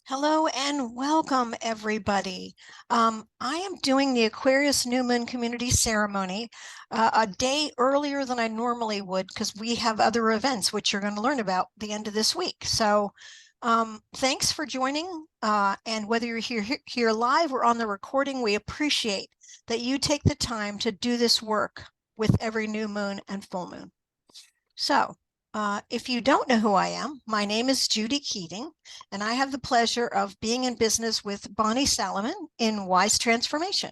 Hello and welcome, everybody. I am doing the Aquarius New Moon Community Ceremony a day earlier than I normally would because we have other events which you're going to learn about the end of this week. So thanks for joining. And whether you're here live or on the recording, we appreciate that you take the time to do this work with every new moon and full moon. So if you don't know who I am, my name is Judy Keating, and I have the pleasure of being in business with Bonnie Salomon in Wise Transformation.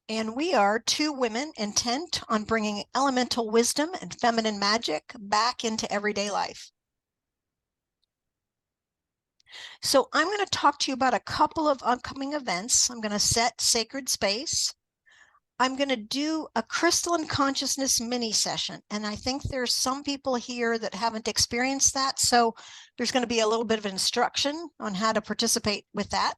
And we are two women intent on bringing elemental wisdom and feminine magic back into everyday life. So I'm going to talk to you about a couple of upcoming events. I'm going to set sacred space. I'm going to do a crystalline consciousness mini session. And I think there's some people here that haven't experienced that. So there's going to be a little bit of instruction on how to participate with that.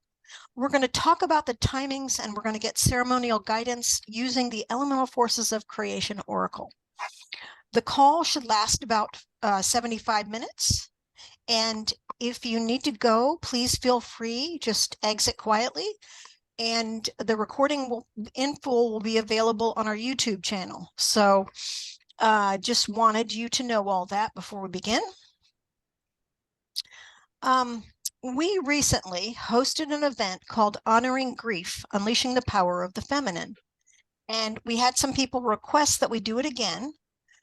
We're going to talk about the timings and we're going to get ceremonial guidance using the Elemental Forces of Creation Oracle. The call should last about 75 minutes. And if you need to go, please feel free, just exit quietly. And the recording in full will be available on our YouTube channel. So just wanted you to know all that before we begin. We recently hosted an event called Honoring Grief, Unleashing the Power of the Feminine. And we had some people request that we do it again.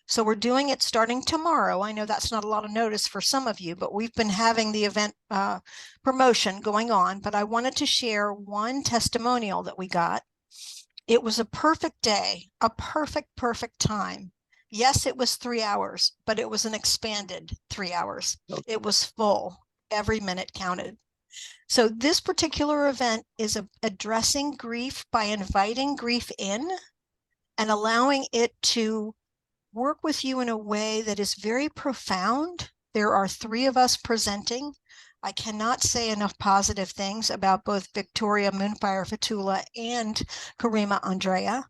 So we're doing it starting tomorrow. I know that's not a lot of notice for some of you, but we've been having the event promotion going on. But I wanted to share one testimonial that we got. It was a perfect day, a perfect time. Yes, it was 3 hours, but it was an expanded 3 hours. It was full. Every minute counted. So this particular event is addressing grief by inviting grief in and allowing it to work with you in a way that is very profound. There are 3 of us presenting. I cannot say enough positive things about both Victoria Moonfire Fatula and Karima Andrea.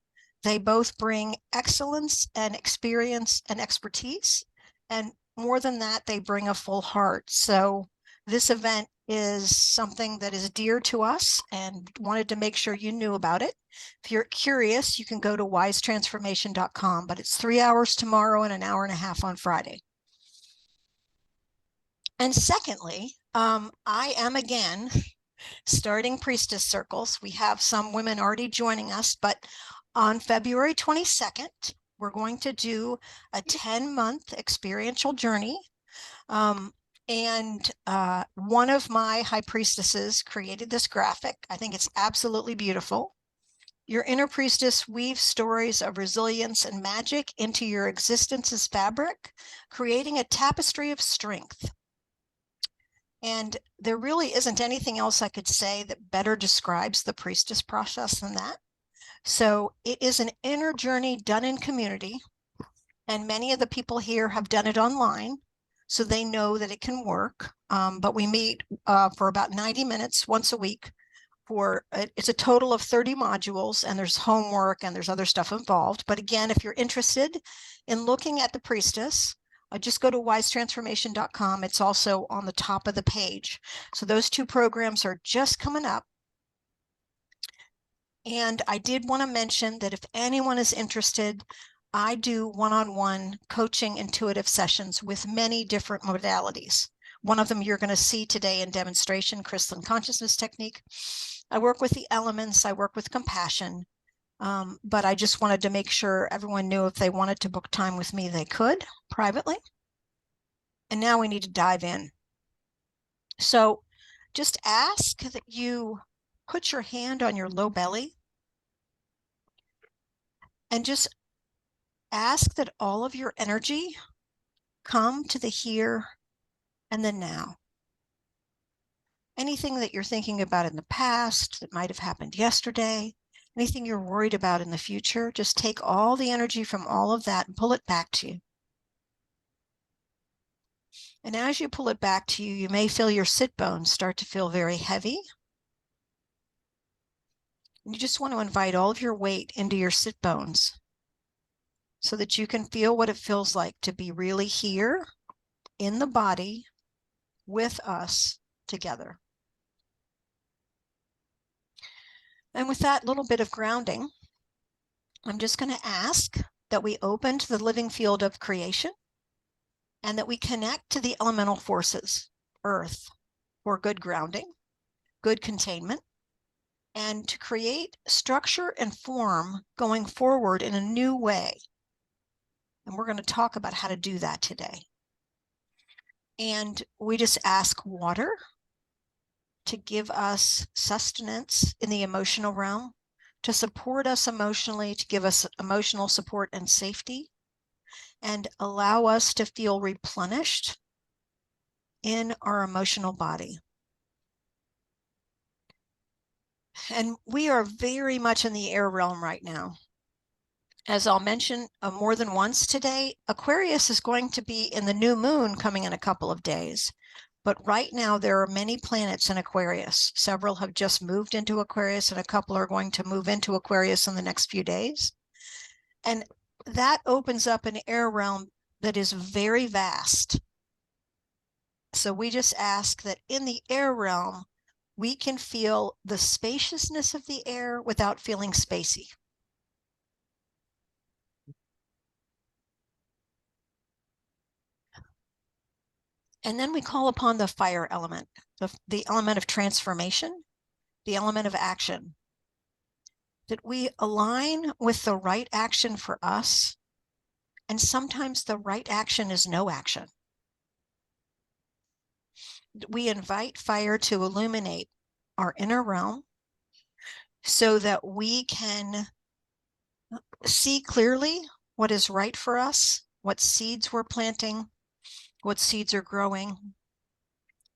They both bring excellence and experience and expertise. And more than that, they bring a full heart. So this event is something that is dear to us and wanted to make sure you knew about it. If you're curious, you can go to wisetransformation.com, but it's 3 hours tomorrow and an hour and a half on Friday. And secondly, I am again starting Priestess Circles. We have some women already joining us, but on February 22nd, we're going to do a 10-month experiential journey. And one of my high priestesses created this graphic. I think it's absolutely beautiful. Your inner priestess weaves stories of resilience and magic into your existence's fabric, creating a tapestry of strength. And there really isn't anything else I could say that better describes the priestess process than that. So it is an inner journey done in community, and many of the people here have done it online, so they know that it can work. But we meet for about 90 minutes once a week. It's a total of 30 modules, and there's homework and there's other stuff involved. But again, if you're interested in looking at the priestess, just go to wisetransformation.com. It's also on the top of the page. So those 2 programs are just coming up. And I did want to mention that if anyone is interested, I do one-on-one coaching intuitive sessions with many different modalities. One of them you're going to see today in demonstration, crystalline consciousness technique. I work with the elements, I work with compassion, but I just wanted to make sure everyone knew if they wanted to book time with me, they could privately. And now we need to dive in. So just ask that you put your hand on your low belly and just ask that all of your energy come to the here and the now. Anything that you're thinking about in the past that might have happened yesterday, anything you're worried about in the future, just take all the energy from all of that and pull it back to you. And as you pull it back to you, you may feel your sit bones start to feel very heavy. And you just want to invite all of your weight into your sit bones so that you can feel what it feels like to be really here in the body with us together. And with that little bit of grounding, I'm just going to ask that we open to the living field of creation and that we connect to the elemental forces, earth, for good grounding, good containment, and to create structure and form going forward in a new way. And we're going to talk about how to do that today. And we just ask water to give us sustenance in the emotional realm, to support us emotionally, to give us emotional support and safety, and allow us to feel replenished in our emotional body. And we are very much in the air realm right now. As I'll mention more than once today, Aquarius is going to be in the new moon coming in a couple of days. But right now, there are many planets in Aquarius. Several have just moved into Aquarius, and a couple are going to move into Aquarius in the next few days. And that opens up an air realm that is very vast. So we just ask that in the air realm, we can feel the spaciousness of the air without feeling spacey. And then we call upon the fire element, the element of transformation, the element of action, that we align with the right action for us. And sometimes the right action is no action. We invite fire to illuminate our inner realm so that we can see clearly what is right for us, what seeds we're planting, what seeds are growing,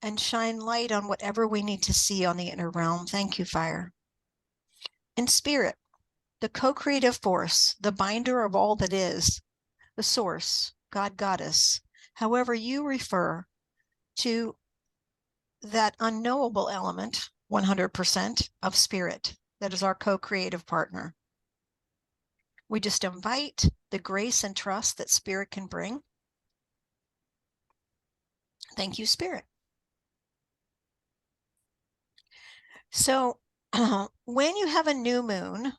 and shine light on whatever we need to see on the inner realm. Thank you, fire. And spirit, the co-creative force, the binder of all that is, the source, God, Goddess, however you refer to that unknowable element, 100% of spirit, that is our co-creative partner. We just invite the grace and trust that spirit can bring. Thank you, spirit. So when you have a new moon,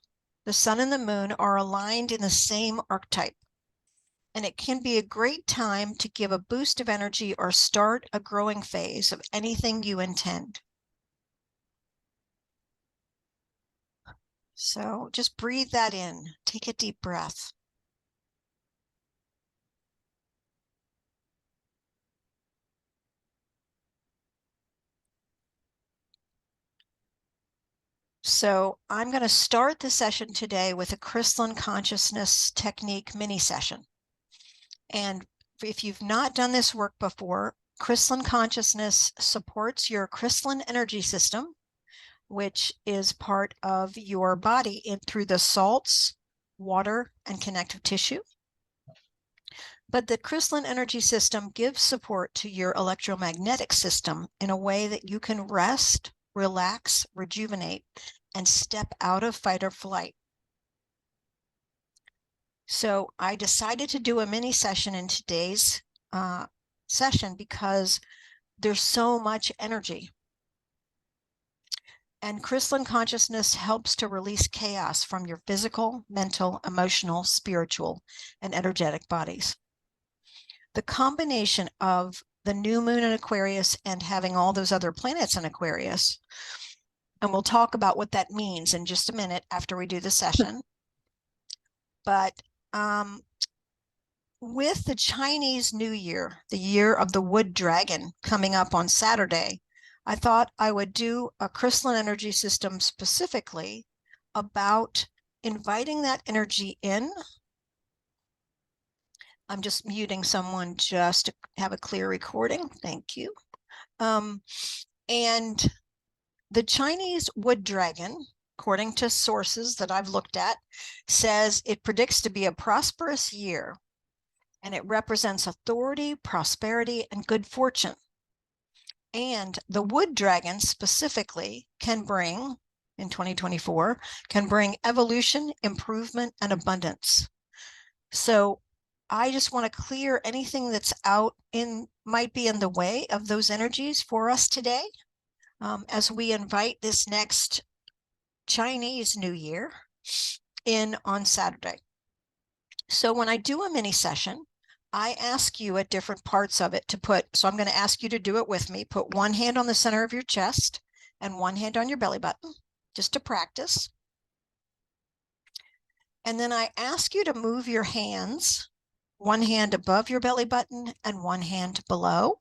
the sun and the moon are aligned in the same archetype. And it can be a great time to give a boost of energy or start a growing phase of anything you intend. So just breathe that in. Take a deep breath. So I'm going to start the session today with a crystalline consciousness technique mini session. And if you've not done this work before, crystalline consciousness supports your crystalline energy system, which is part of your body through the salts, water, and connective tissue. But the crystalline energy system gives support to your electromagnetic system in a way that you can rest, relax, rejuvenate, and step out of fight or flight. So I decided to do a mini session in today's session because there's so much energy. And crystalline consciousness helps to release chaos from your physical, mental, emotional, spiritual, and energetic bodies. The combination of the new moon in Aquarius and having all those other planets in Aquarius, and we'll talk about what that means in just a minute after we do the session. But with the Chinese New Year, the year of the wood dragon coming up on Saturday, I thought I would do a crystalline energy system specifically about inviting that energy in. I'm just muting someone just to have a clear recording. Thank you. And the Chinese wood dragon, according to sources that I've looked at, says it predicts to be a prosperous year, and it represents authority, prosperity, and good fortune. And the wood dragon specifically can bring, in 2024, can bring evolution, improvement, and abundance. So I just want to clear anything that's might be in the way of those energies for us today, as we invite this next Chinese New Year in on Saturday. So when I do a mini session, I ask you at different parts of it to put, so I'm going to ask you to do it with me. Put one hand on the center of your chest and one hand on your belly button, just to practice. And then I ask you to move your hands, one hand above your belly button and one hand below.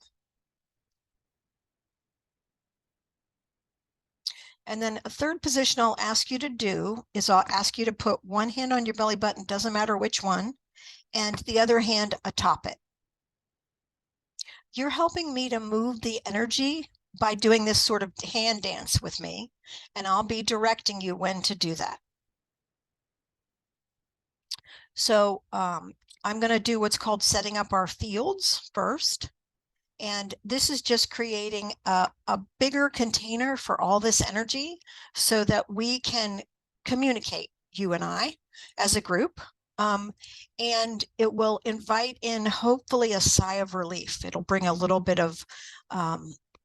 And then a third position I'll ask you to do is I'll ask you to put one hand on your belly button, doesn't matter which one, and the other hand atop it. You're helping me to move the energy by doing this sort of hand dance with me, and I'll be directing you when to do that. So I'm going to do what's called setting up our fields first. And this is just creating a bigger container for all this energy so that we can communicate, you and I, as a group. And it will invite in, hopefully, a sigh of relief. It'll bring a little bit of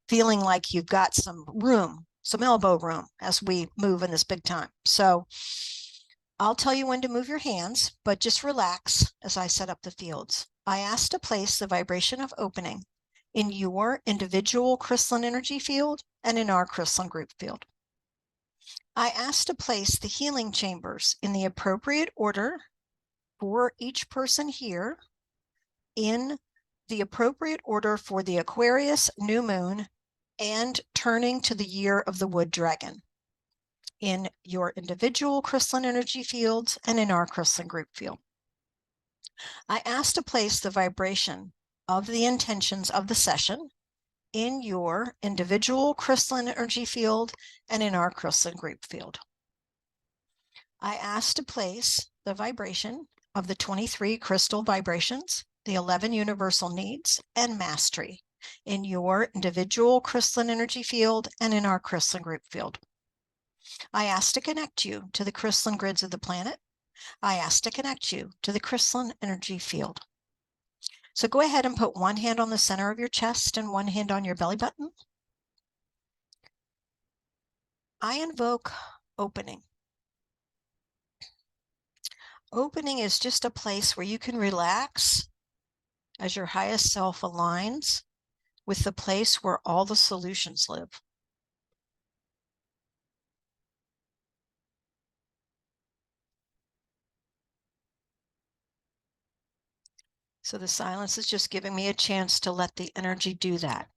feeling like you've got some room, some elbow room as we move in this big time. So I'll tell you when to move your hands, but just relax as I set up the fields. I ask to place the vibration of opening in your individual crystalline energy field and in our crystalline group field. I ask to place the healing chambers in the appropriate order for each person here, in the appropriate order for the Aquarius new moon and turning to the year of the wood dragon, in your individual crystalline energy fields and in our crystalline group field. I ask to place the vibration of the intentions of the session in your individual crystalline energy field and in our crystalline group field. I ask to place the vibration of the 23 crystal vibrations, the 11 universal needs, and mastery in your individual crystalline energy field and in our crystalline group field. I ask to connect you to the crystalline grids of the planet. I ask to connect you to the crystalline energy field. So go ahead and put one hand on the center of your chest and one hand on your belly button. I invoke opening. Opening is just a place where you can relax as your highest self aligns with the place where all the solutions live. So the silence is just giving me a chance to let the energy do that.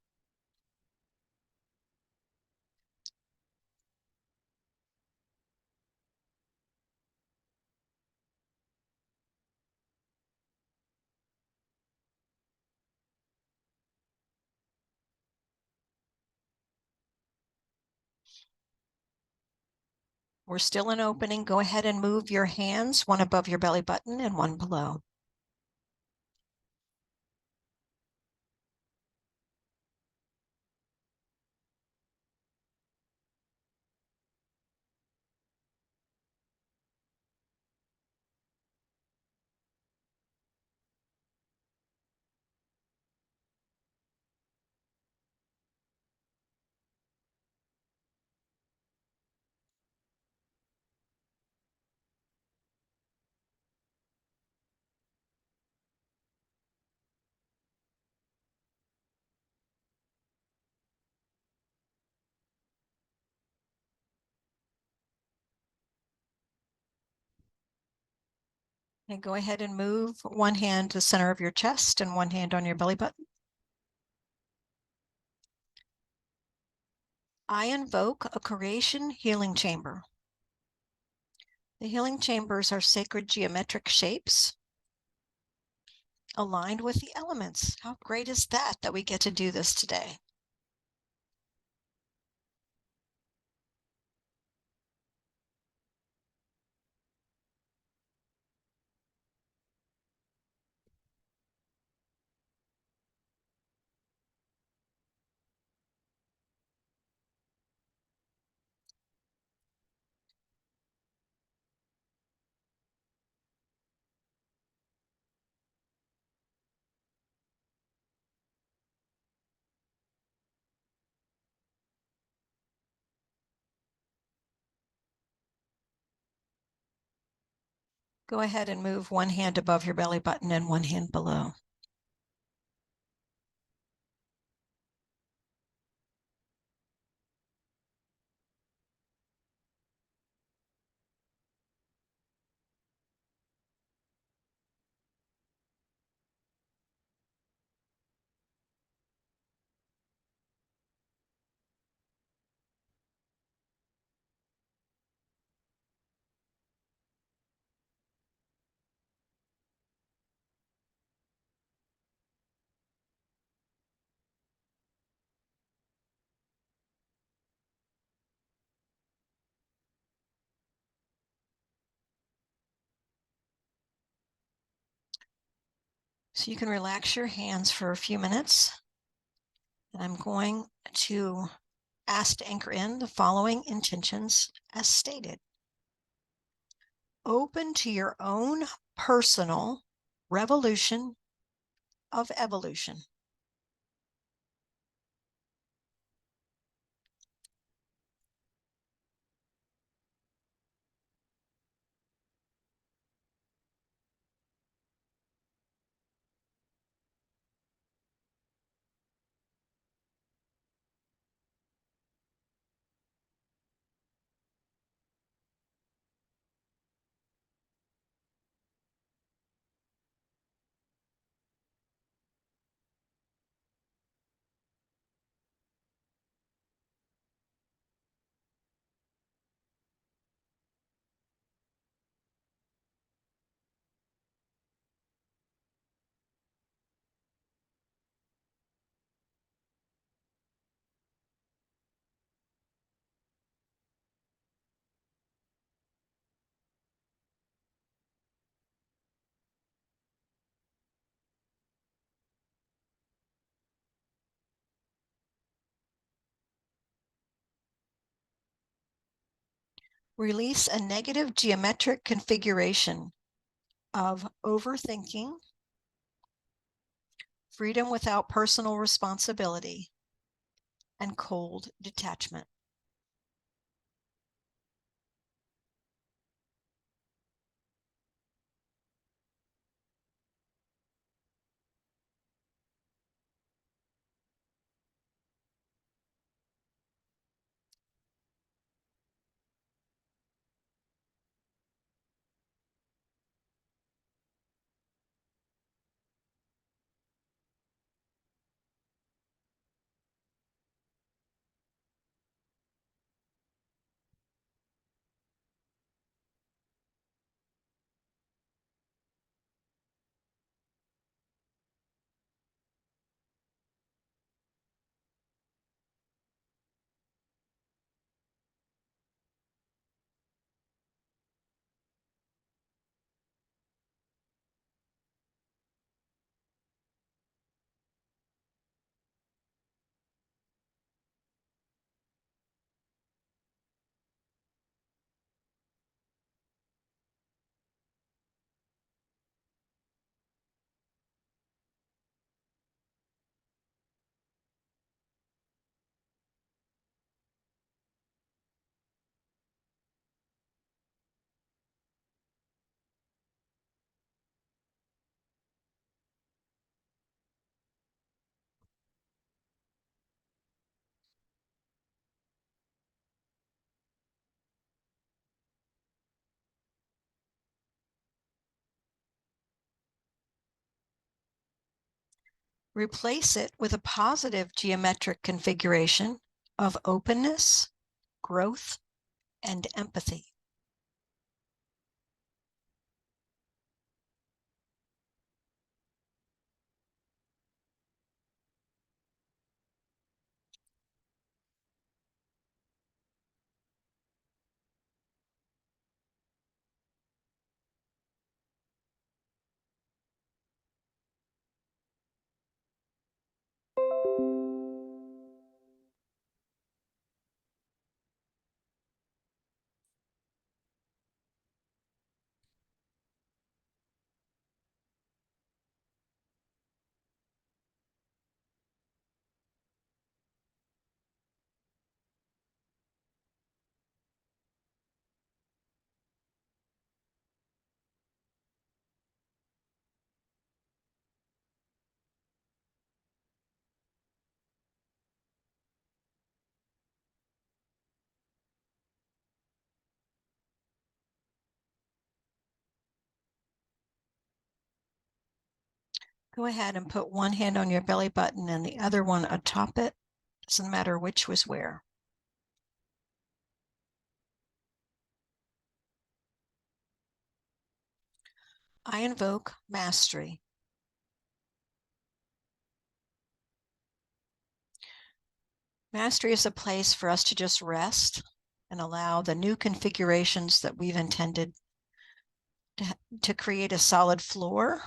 We're still in opening. Go ahead and move your hands, one above your belly button and one below. And go ahead and move one hand to the center of your chest and one hand on your belly button. I invoke a creation healing chamber. The healing chambers are sacred geometric shapes aligned with the elements. How great is that we get to do this today? Go ahead and move one hand above your belly button and one hand below. So you can relax your hands for a few minutes. And I'm going to ask to anchor in the following intentions as stated. Open to your own personal revolution of evolution. Release a negative geometric configuration of overthinking, freedom without personal responsibility, and cold detachment. Replace it with a positive geometric configuration of openness, growth, and empathy. Go ahead and put one hand on your belly button and the other one atop it. Doesn't matter which was where. I invoke mastery. Mastery is a place for us to just rest and allow the new configurations that we've intended to create a solid floor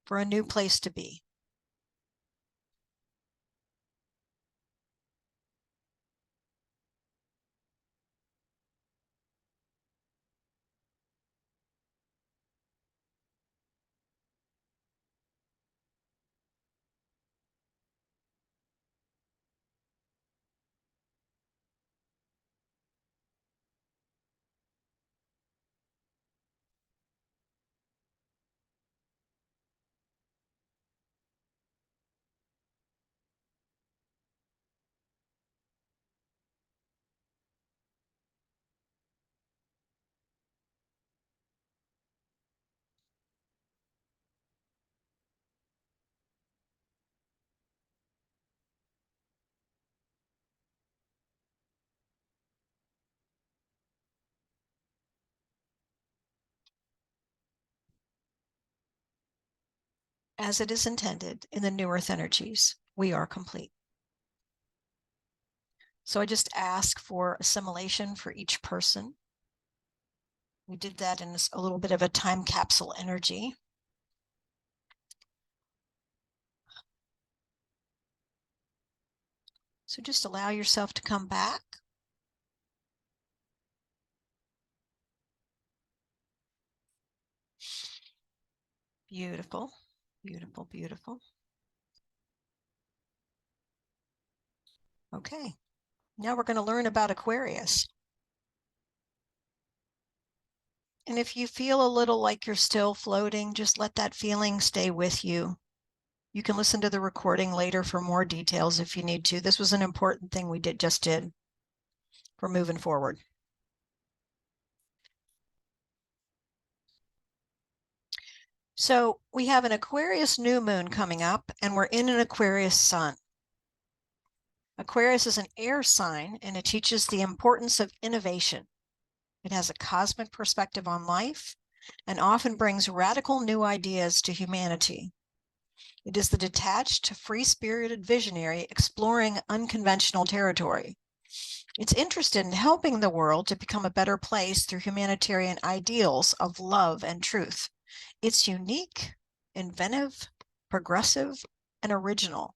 for a new place to be. As it is intended in the new earth energies, we are complete. So I just ask for assimilation for each person. We did that in a little bit of a time capsule energy. So just allow yourself to come back. Beautiful, beautiful, beautiful. Okay, now we're going to learn about Aquarius. And if you feel a little like you're still floating, just let that feeling stay with you. You can listen to the recording later for more details if you need to. This was an important thing we just did for moving forward. So we have an Aquarius new moon coming up, and we're in an Aquarius sun. Aquarius is an air sign, and it teaches the importance of innovation. It has a cosmic perspective on life and often brings radical new ideas to humanity. It is the detached, free-spirited visionary exploring unconventional territory. It's interested in helping the world to become a better place through humanitarian ideals of love and truth. It's unique, inventive, progressive, and original.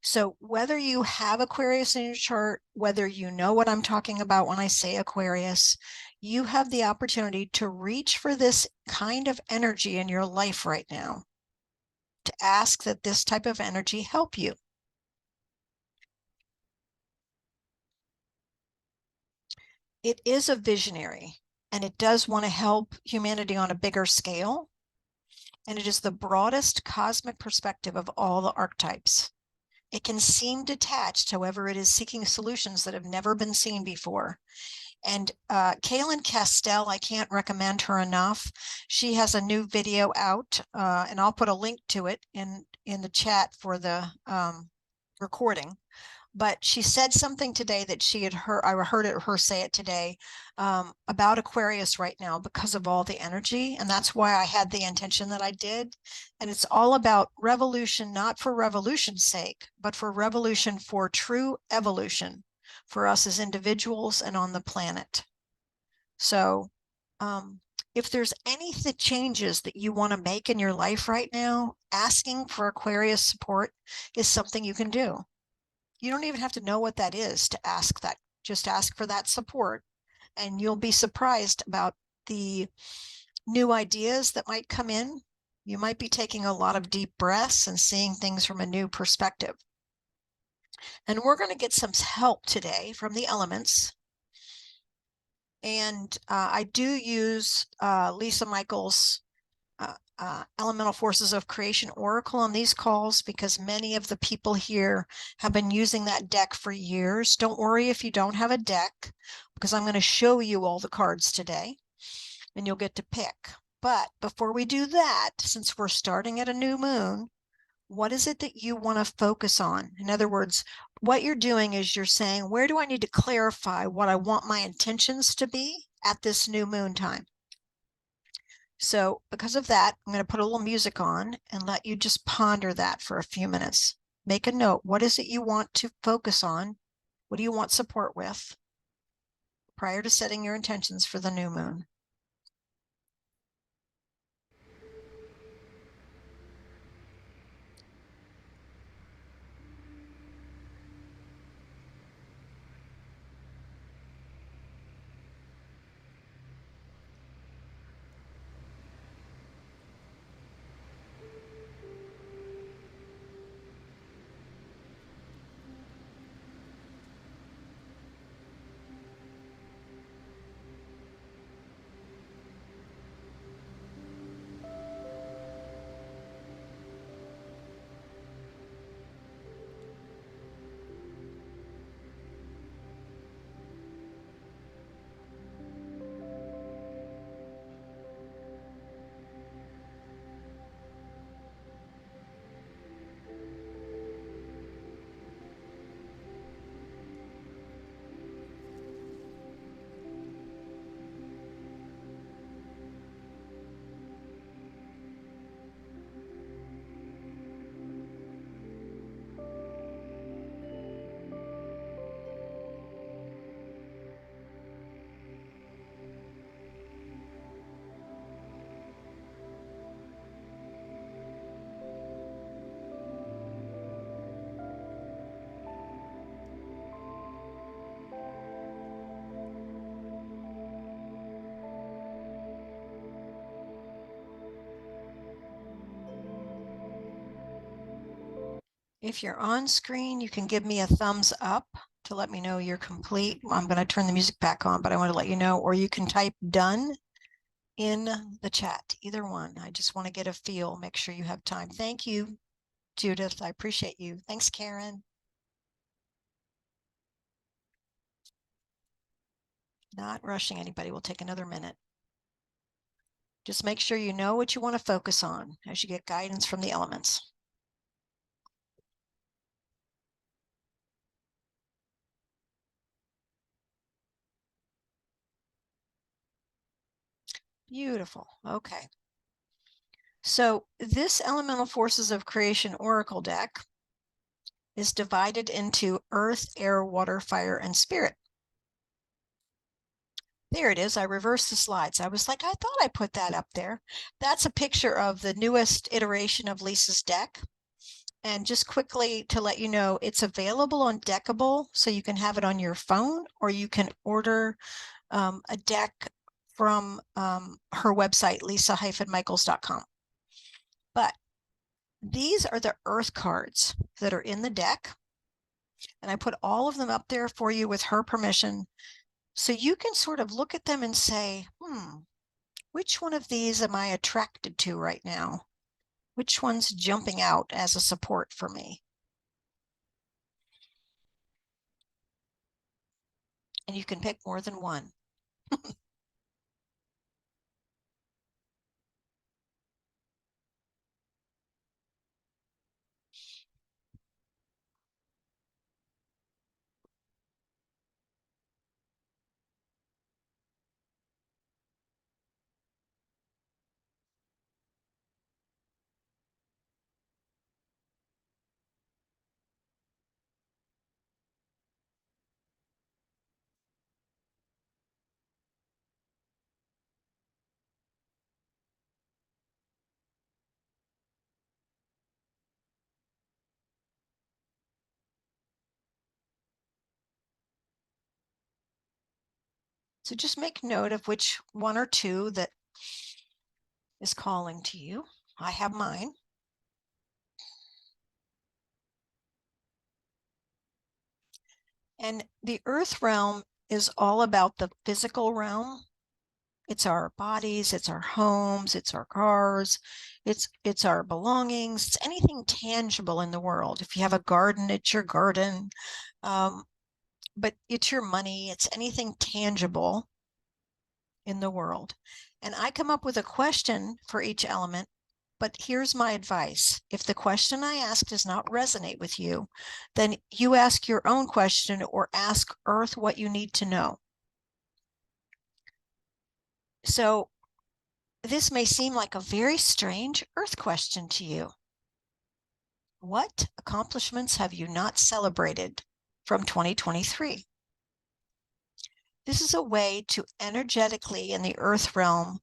So whether you have Aquarius in your chart, whether you know what I'm talking about when I say Aquarius, you have the opportunity to reach for this kind of energy in your life right now, to ask that this type of energy help you. It is a visionary, and it does want to help humanity on a bigger scale. And it is the broadest cosmic perspective of all the archetypes. It can seem detached, however, it is seeking solutions that have never been seen before. And Cayelin Castell, I can't recommend her enough. She has a new video out, and I'll put a link to it in the chat for the recording. But she said something today that she had heard, I heard her say it today, about Aquarius right now because of all the energy. And that's why I had the intention that I did. And it's all about revolution, not for revolution's sake, but for revolution for true evolution for us as individuals and on the planet. So if there's any changes that you want to make in your life right now, asking for Aquarius support is something you can do. You don't even have to know what that is to ask that. Just ask for that support, and you'll be surprised about the new ideas that might come in. You might be taking a lot of deep breaths and seeing things from a new perspective. And we're going to get some help today from the elements. And I do use Lisa Michaels' Elemental Forces of Creation Oracle on these calls because many of the people here have been using that deck for years. Don't worry if you don't have a deck, because I'm going to show you all the cards today and you'll get to pick. But before we do that, since we're starting at a new moon, what is it that you want to focus on? In other words, what you're doing is you're saying, where do I need to clarify what I want my intentions to be at this new moon time? So because of that, I'm going to put a little music on and let you just ponder that for a few minutes. Make a note. What is it you want to focus on? What do you want support with prior to setting your intentions for the new moon? If you're on screen, you can give me a thumbs up to let me know you're complete. I'm going to turn the music back on, but I want to let you know, or you can type done in the chat, either one. I just want to get a feel, make sure you have time. Thank you, Judith. I appreciate you. Thanks, Karen. Not rushing anybody. We'll take another minute. Just make sure you know what you want to focus on as you get guidance from the elements. Beautiful. Okay. So this Elemental Forces of Creation Oracle deck is divided into earth, air, water, fire, and spirit. There it is. I reversed the slides. I was like, I thought I put that up there. That's a picture of the newest iteration of Lisa's deck. And just quickly to let you know, it's available on Deckable, so you can have it on your phone, or you can order a deck from her website, lisa-michaels.com. But these are the earth cards that are in the deck. And I put all of them up there for you with her permission. So you can sort of look at them and say, which one of these am I attracted to right now? Which one's jumping out as a support for me? And you can pick more than one. So just make note of which one or two that is calling to you. I have mine. And the earth realm is all about the physical realm. It's our bodies, it's our homes, it's our cars, it's our belongings, it's anything tangible in the world. If you have a garden, it's your garden. But it's your money, it's anything tangible. in the world. And I come up with a question for each element, but here's my advice. If the question I ask does not resonate with you, then you ask your own question or ask Earth what you need to know. So this may seem like a very strange Earth question to you. What accomplishments have you not celebrated from 2023? This is a way to energetically in the Earth realm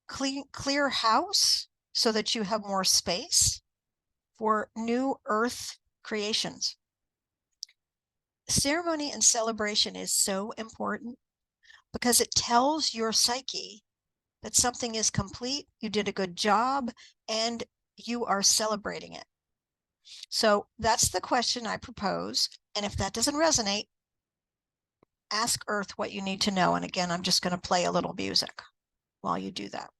clear house so that you have more space for new Earth creations. Ceremony and celebration is so important because it tells your psyche that something is complete, you did a good job, and you are celebrating it. So that's the question I propose. And if that doesn't resonate, ask Earth what you need to know. And again, I'm just going to play a little music while you do that.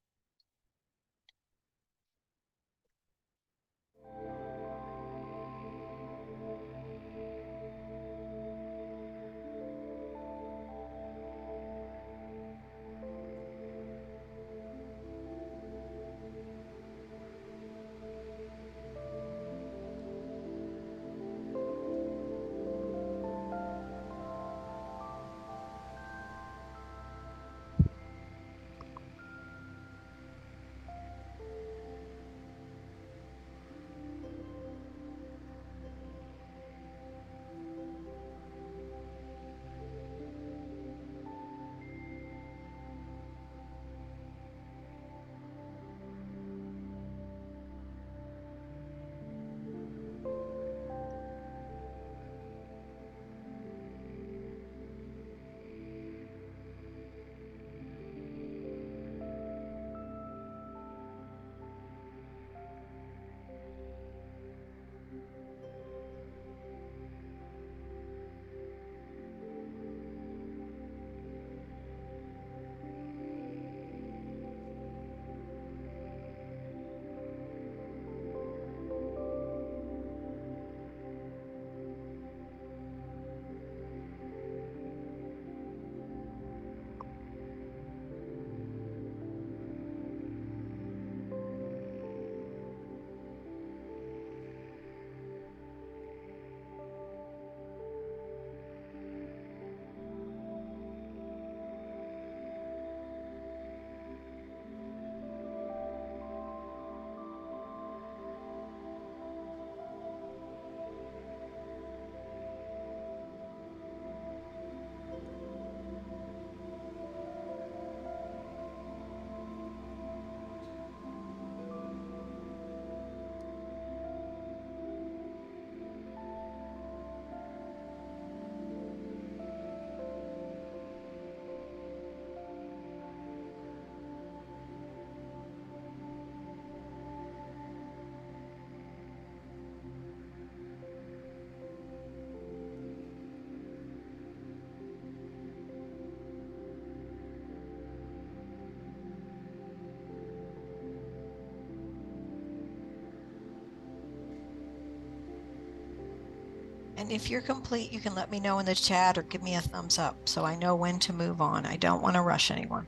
And if you're complete, you can let me know in the chat or give me a thumbs up so I know when to move on. I don't want to rush anyone.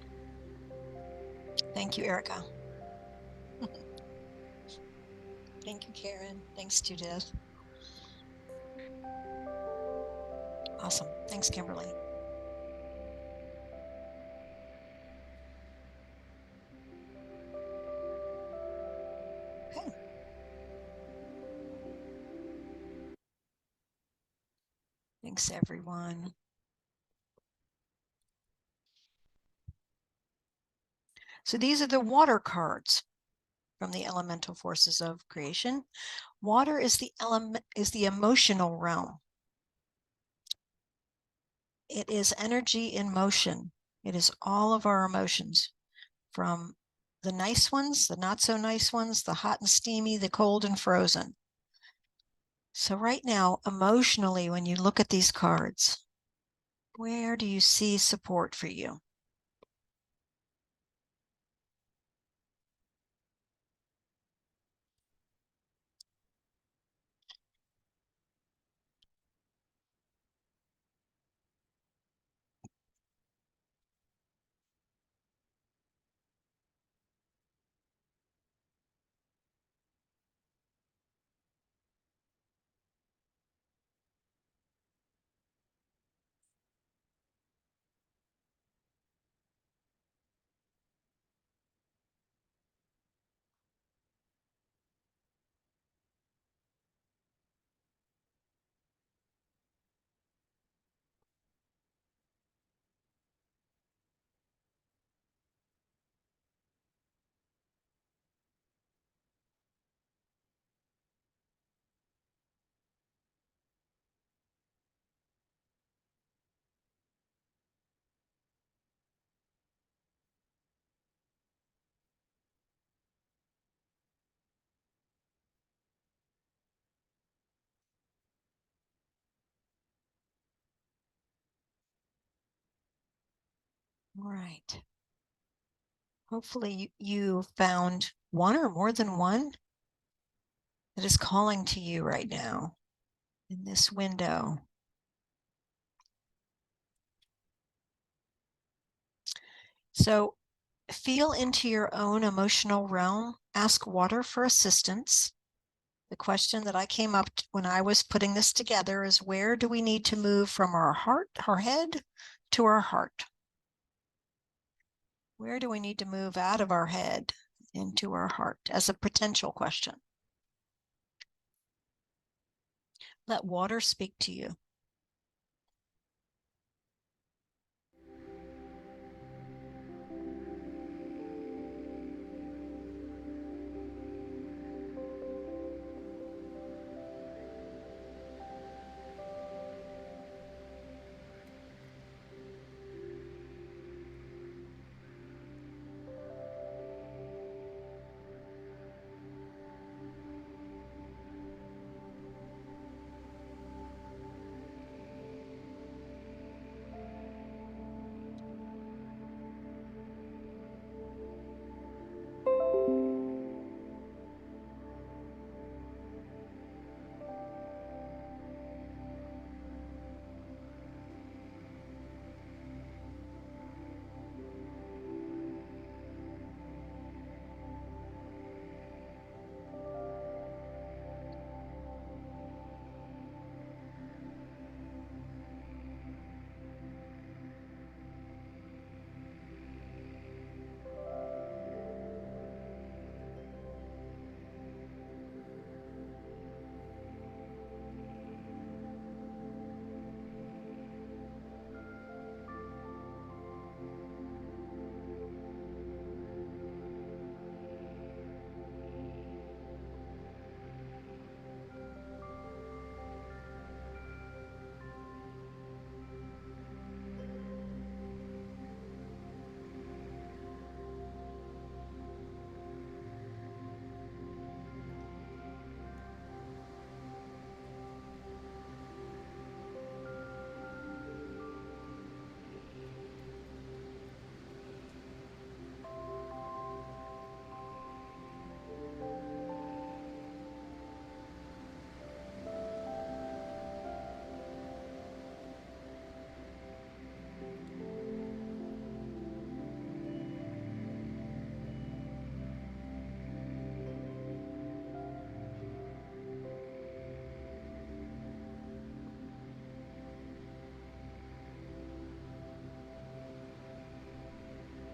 Thank you, Erica. Thank you, Karen. Thanks, Judith. Awesome. Thanks, Kimberly. Okay. Thanks, everyone. So these are the water cards from the elemental forces of creation. Water is the emotional realm. It is energy in motion. It is all of our emotions, from the nice ones, the not so nice ones, the hot and steamy, the cold and frozen. So right now, emotionally, when you look at these cards, where do you see support for you? All right. Hopefully you found one or more than one that is calling to you right now in this window. So feel into your own emotional realm. Ask water for assistance. The question that I came up when I was putting this together is, where do we need to move from our heart, our head, to our heart? Where do we need to move out of our head into our heart as a potential question? Let water speak to you.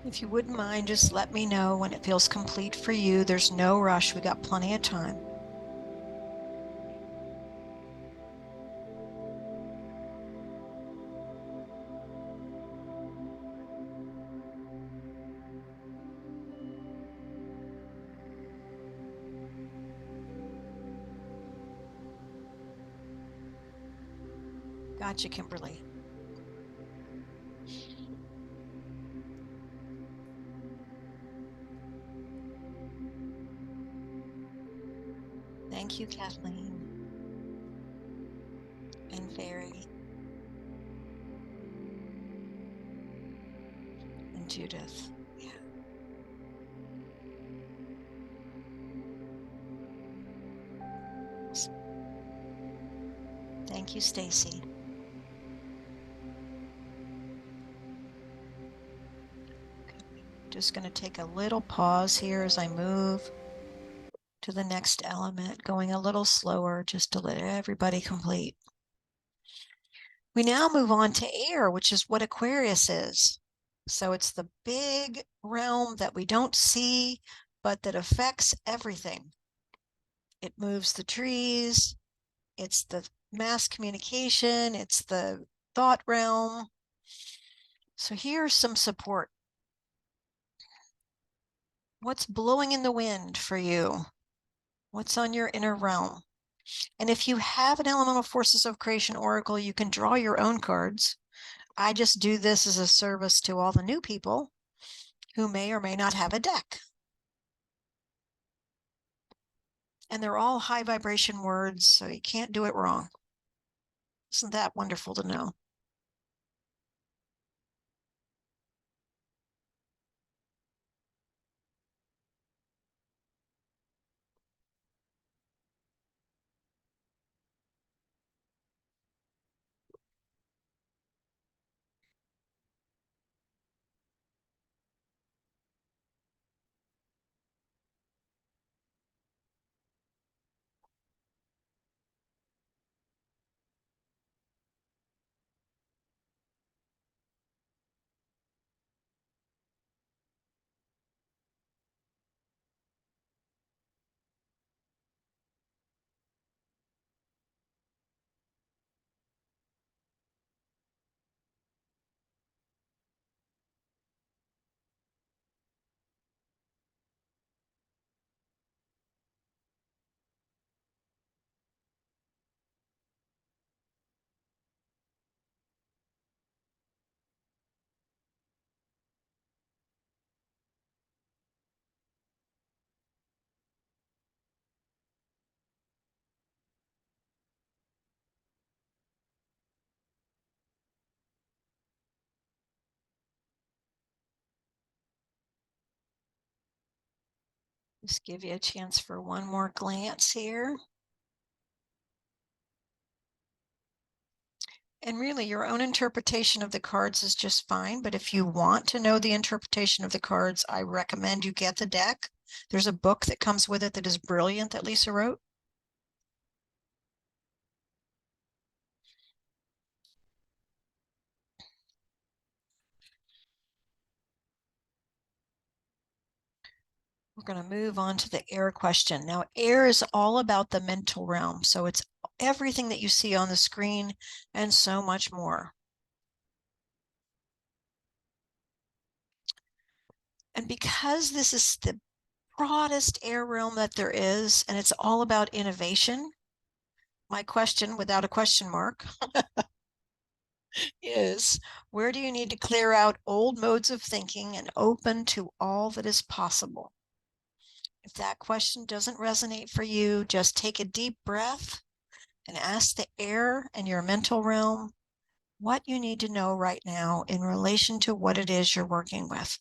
If you wouldn't mind, just let me know when it feels complete for you. There's no rush. We got plenty of time. Gotcha, Kimberly. Thank you, Kathleen and Fairy and Judith. Yeah. Thank you, Stacy. Just going to take a little pause here as I move to the next element, going a little slower just to let everybody complete. We now move on to air, which is what Aquarius is. So it's the big realm that we don't see, but that affects everything. It moves the trees. It's the mass communication. It's the thought realm. So here's some support. What's blowing in the wind for you? What's on your inner realm? And if you have an Elemental Forces of Creation Oracle, you can draw your own cards. I just do this as a service to all the new people who may or may not have a deck. And they're all high vibration words, so you can't do it wrong. Isn't that wonderful to know? Just give you a chance for one more glance here. And really, your own interpretation of the cards is just fine. But if you want to know the interpretation of the cards, I recommend you get the deck. There's a book that comes with it that is brilliant that Lisa wrote. We're going to move on to the air question. Now, air is all about the mental realm. So it's everything that you see on the screen and so much more. And because this is the broadest air realm that there is, and it's all about innovation, my question, without a question mark, is where do you need to clear out old modes of thinking and open to all that is possible? If that question doesn't resonate for you, just take a deep breath and ask the air and your mental realm what you need to know right now in relation to what it is you're working with.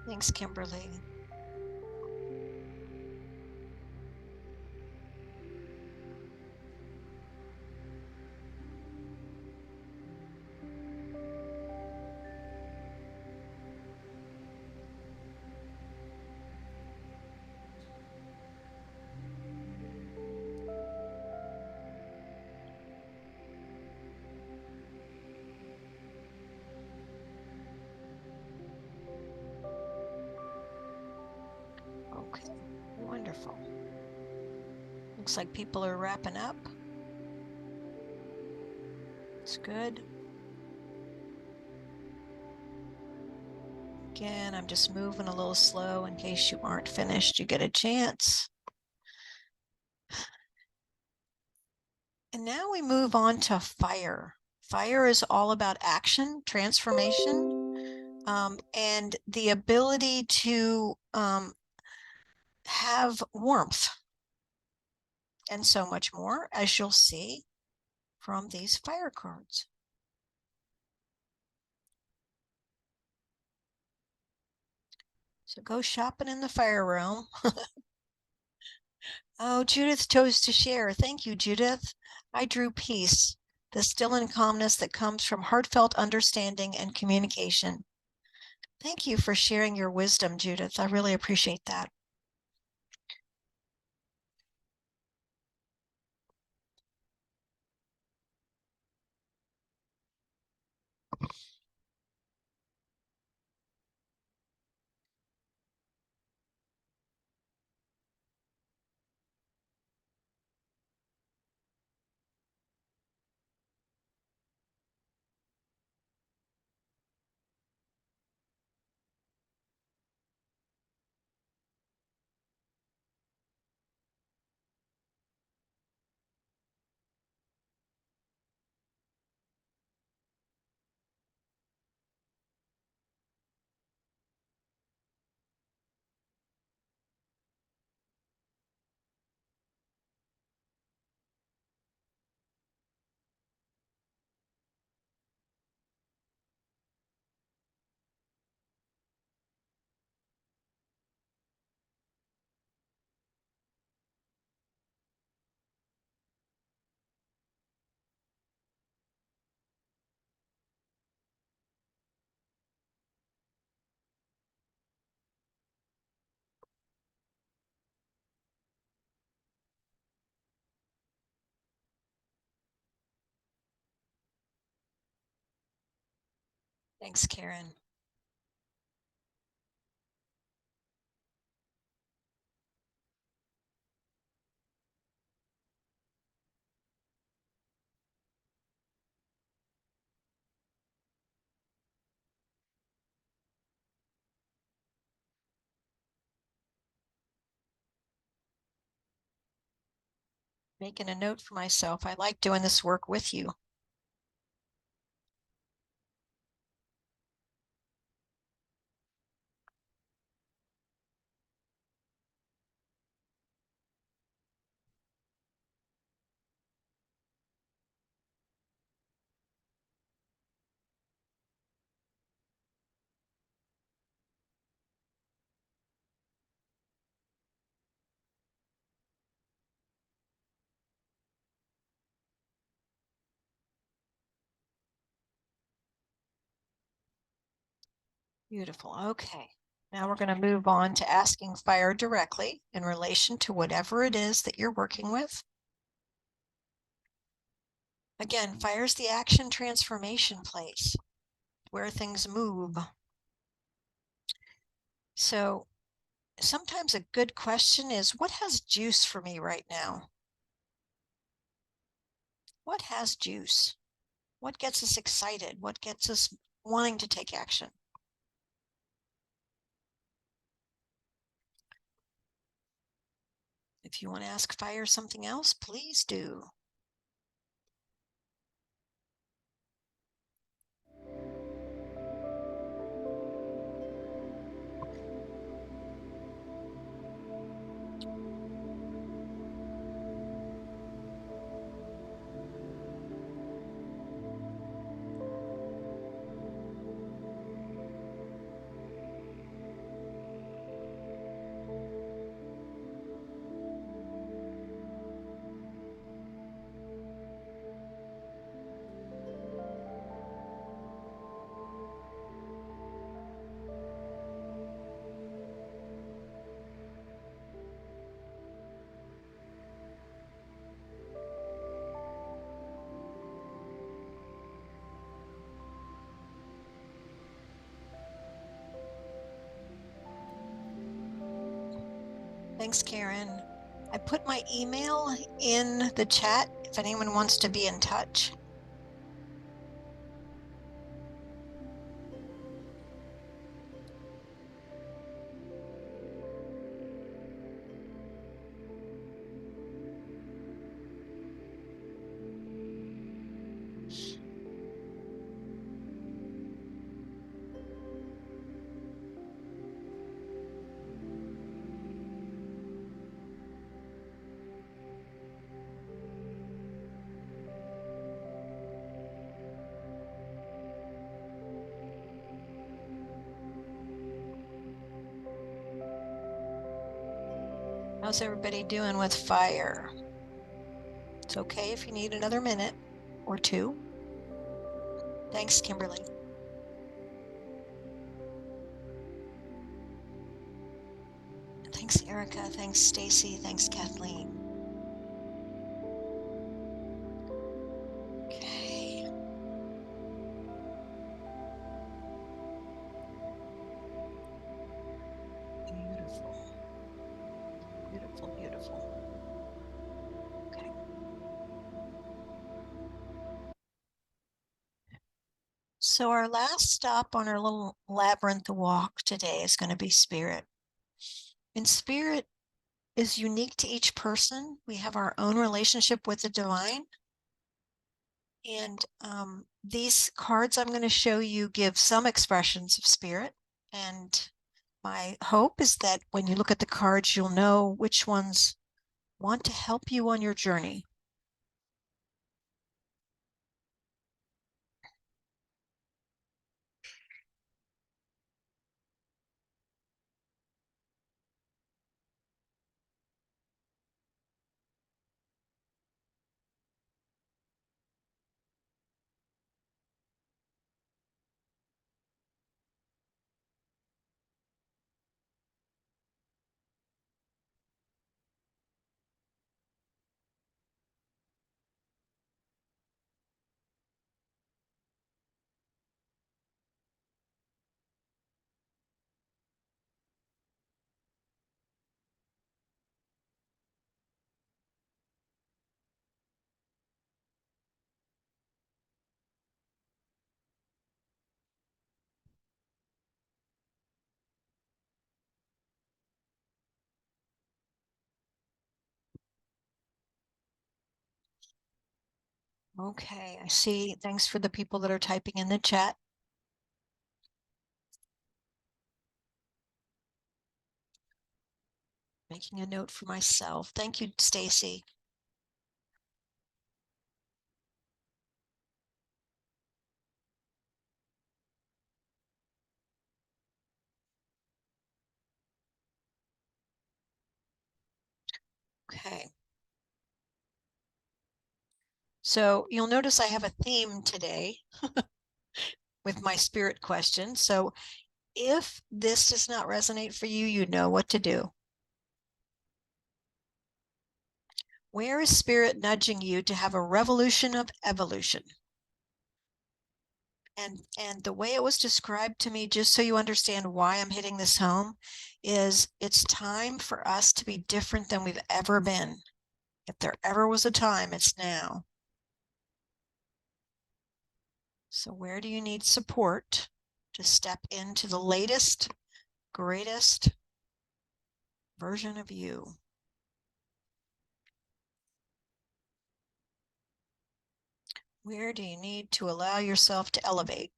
Thanks, Kimberly. Okay, wonderful. Looks like people are wrapping up. It's good. Again, I'm just moving a little slow in case you aren't finished. You get a chance. And now we move on to fire. Fire is all about action, transformation, and the ability to have warmth and so much more, as you'll see from these fire cards. So go shopping in the fire realm. Oh, Judith chose to share. Thank you, Judith. I drew peace, the still and calmness that comes from heartfelt understanding and communication. Thank you for sharing your wisdom, Judith. I really appreciate that. Thanks, Karen. Making a note for myself. I like doing this work with you. Beautiful. Okay. Now we're going to move on to asking fire directly in relation to whatever it is that you're working with. Again, fire's the action transformation place where things move. So sometimes a good question is, what has juice for me right now? What has juice? What gets us excited? What gets us wanting to take action? If you want to ask fire something else, please do. Thanks, Karen. I put my email in the chat if anyone wants to be in touch. How's everybody doing with fire? It's okay if you need another minute or two. Thanks, Kimberly. Thanks, Erica. Thanks, Stacy. Thanks, Kathleen. Okay. Beautiful. Beautiful, beautiful. Okay. So our last stop on our little labyrinth walk today is going to be spirit. And spirit is unique to each person. We have our own relationship with the divine. And these cards I'm going to show you give some expressions of spirit. And my hope is that when you look at the cards, you'll know which ones want to help you on your journey. Okay, I see. Thanks for the people that are typing in the chat. Making a note for myself. Thank you, Stacy. Okay. So you'll notice I have a theme today with my spirit question. So if this does not resonate for you, you know what to do. Where is spirit nudging you to have a revolution of evolution? And the way it was described to me, just so you understand why I'm hitting this home, is it's time for us to be different than we've ever been. If there ever was a time, it's now. So where do you need support to step into the latest, greatest version of you? Where do you need to allow yourself to elevate?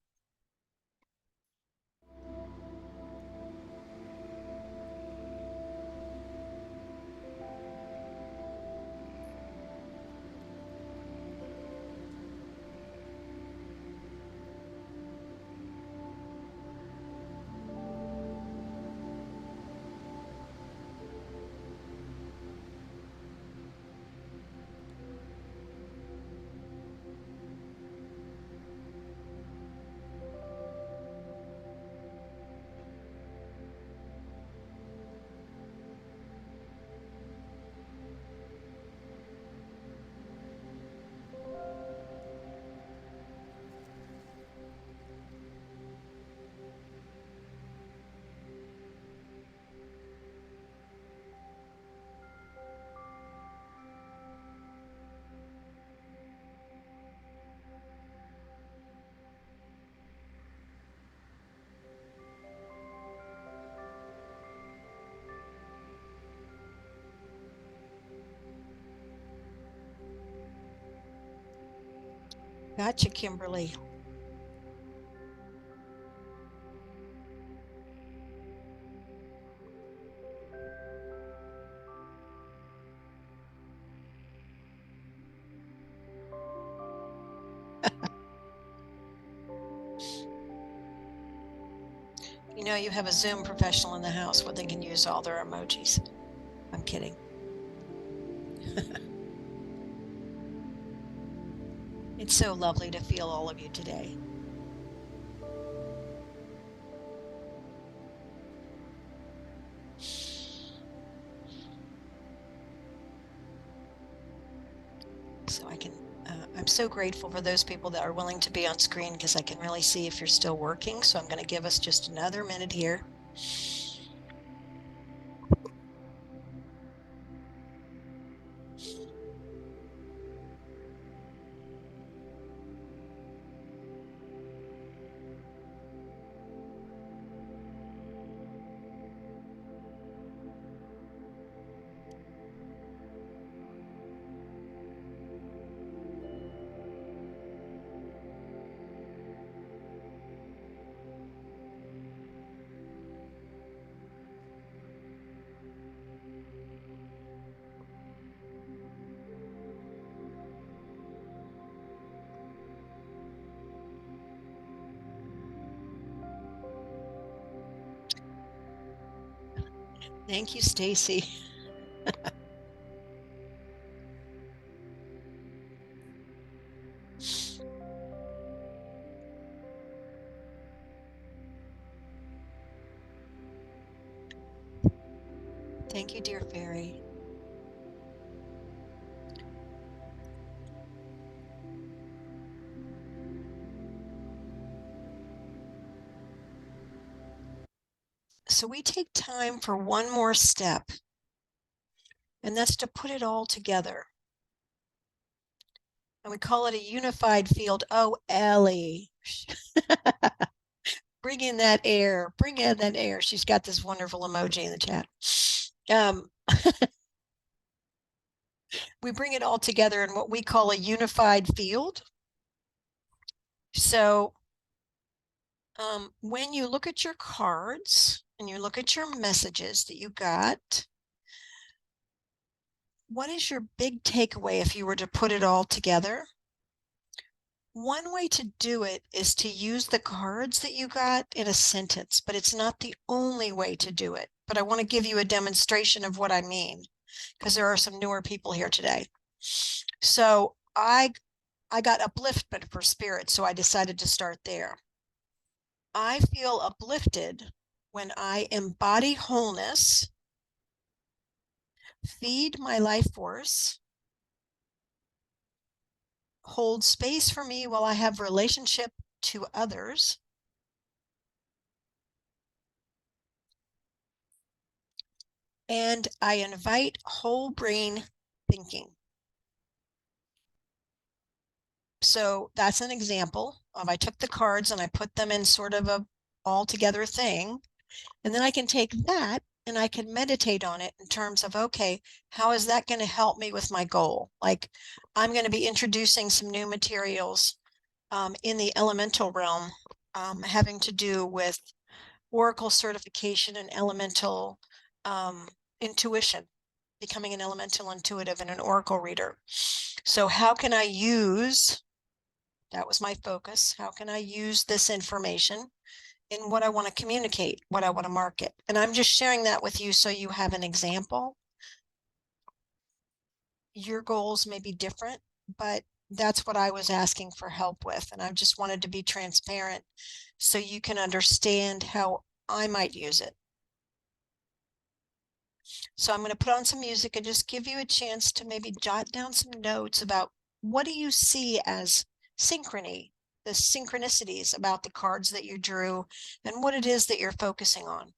Gotcha, Kimberly. You know, you have a Zoom professional in the house where they can use all their emojis. I'm kidding. It's so lovely to feel all of you today. So I'm so grateful for those people that are willing to be on screen because I can really see if you're still working. So I'm going to give us just another minute here. Thank you, Stacy. Thank you, dear fairy. So we take time for one more step, and that's to put it all together. And we call it a unified field. Oh, Ellie. Bring in that air. Bring in that air. She's got this wonderful emoji in the chat. We bring it all together in what we call a unified field. So when you look at your cards and you look at your messages that you got, what is your big takeaway if you were to put it all together? One way to do it is to use the cards that you got in a sentence, but it's not the only way to do it. But I want to give you a demonstration of what I mean, because there are some newer people here today. So I got upliftment for spirit, so I decided to start there. I feel uplifted when I embody wholeness, feed my life force, hold space for me while I have relationship to others, and I invite whole brain thinking. So that's an example of I took the cards and I put them in sort of a all together thing. And then I can take that and I can meditate on it in terms of, okay, how is that going to help me with my goal? Like I'm going to be introducing some new materials in the elemental realm, having to do with Oracle certification and elemental intuition, becoming an elemental intuitive and an Oracle reader. So how can I use, that was my focus, how can I use this information in what I want to communicate, what I want to market? And I'm just sharing that with you so you have an example. Your goals may be different, but that's what I was asking for help with. And I just wanted to be transparent so you can understand how I might use it. So I'm going to put on some music and just give you a chance to maybe jot down some notes about what do you see as synchrony, the synchronicities about the cards that you drew and what it is that you're focusing on.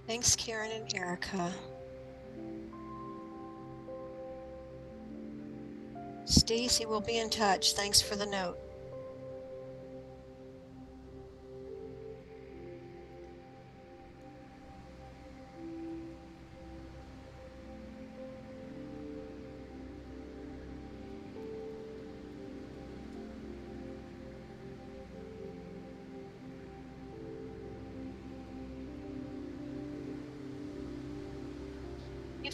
Thanks, Karen and Erica. Stacy will be in touch. Thanks for the note.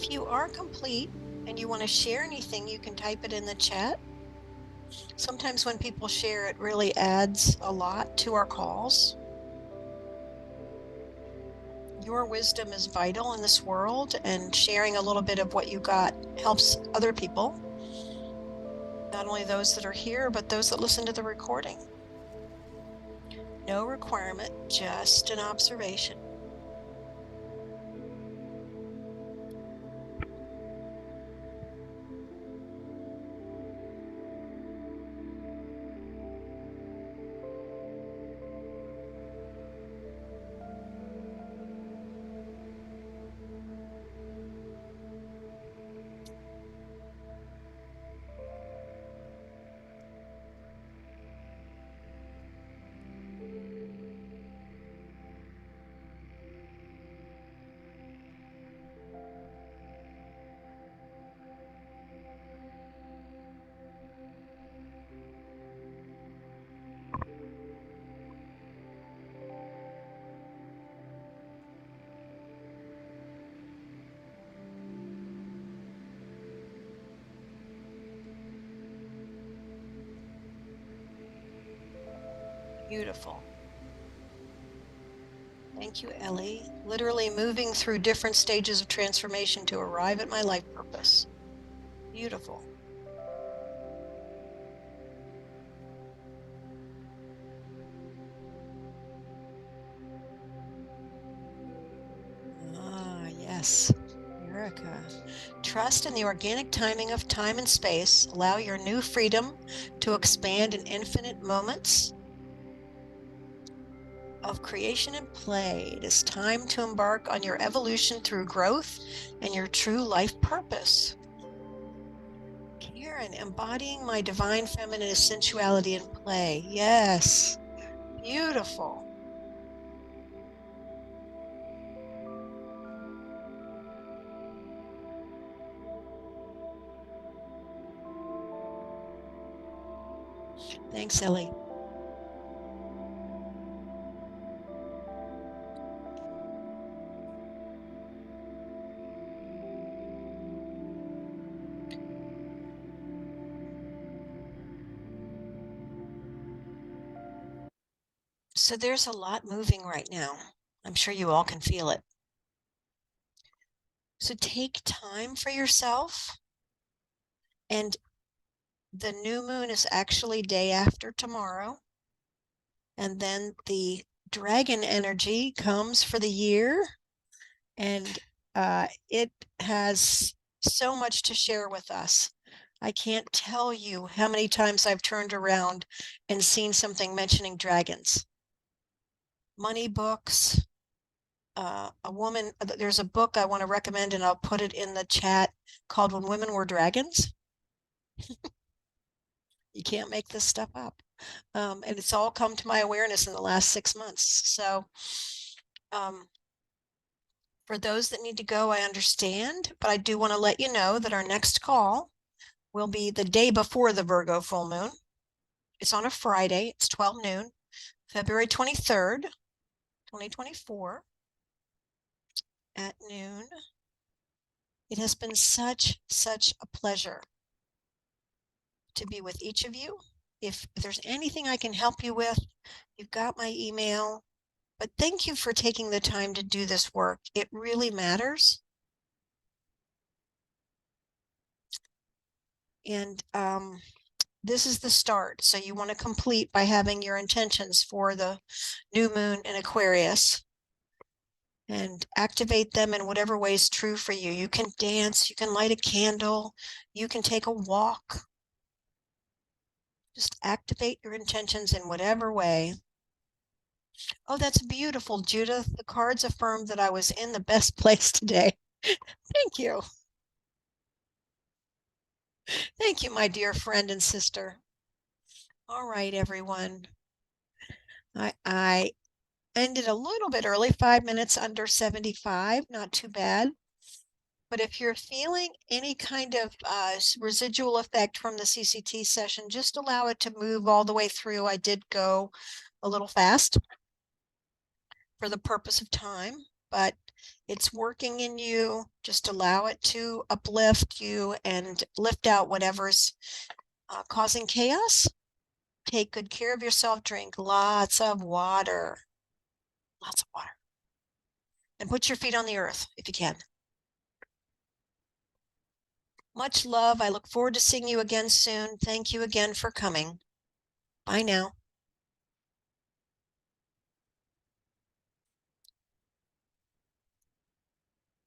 If you are complete and you want to share anything, you can type it in the chat. Sometimes when people share, it really adds a lot to our calls. Your wisdom is vital in this world, and sharing a little bit of what you got helps other people, not only those that are here, but those that listen to the recording. No requirement, just an observation. Beautiful. Thank you, Ellie. Literally moving through different stages of transformation to arrive at my life purpose. Beautiful. Ah, yes. Erica. Trust in the organic timing of time and space. Allow your new freedom to expand in infinite moments of creation and play. It is time to embark on your evolution through growth and your true life purpose. Karen, embodying my divine feminine sensuality and play. Yes. Beautiful. Thanks, Ellie. So there's a lot moving right now. I'm sure you all can feel it. So take time for yourself. And the new moon is actually day after tomorrow. And then the dragon energy comes for the year. And it has so much to share with us. I can't tell you how many times I've turned around and seen something mentioning dragons. Money books, there's a book I want to recommend, and I'll put it in the chat, called When Women Were Dragons. You can't make this stuff up. And it's all come to my awareness in the last 6 months. So for those that need to go, I understand, but I do want to let you know that our next call will be the day before the Virgo full moon. It's on a Friday. It's 12 noon, February 23rd, 2024 at noon. It has been such a pleasure to be with each of you. If there's anything I can help you with, you've got my email. But thank you for taking the time to do this work. It really matters. And this is the start. So you want to complete by having your intentions for the new moon in Aquarius and activate them in whatever way is true for you. You can dance, you can light a candle, you can take a walk. Just activate your intentions in whatever way. Oh, that's beautiful, Judith. The cards affirmed that I was in the best place today. Thank you. Thank you, my dear friend and sister. All right, everyone. I ended a little bit early, 5 minutes under 75, not too bad. But if you're feeling any kind of residual effect from the CCT session, just allow it to move all the way through. I did go a little fast for the purpose of time, but It's working in you. Just allow it to uplift you and lift out whatever's causing chaos. Take good care of yourself. Drink lots of water. Lots of water. And put your feet on the earth if you can. Much love. I look forward to seeing you again soon. Thank you again for coming. Bye now.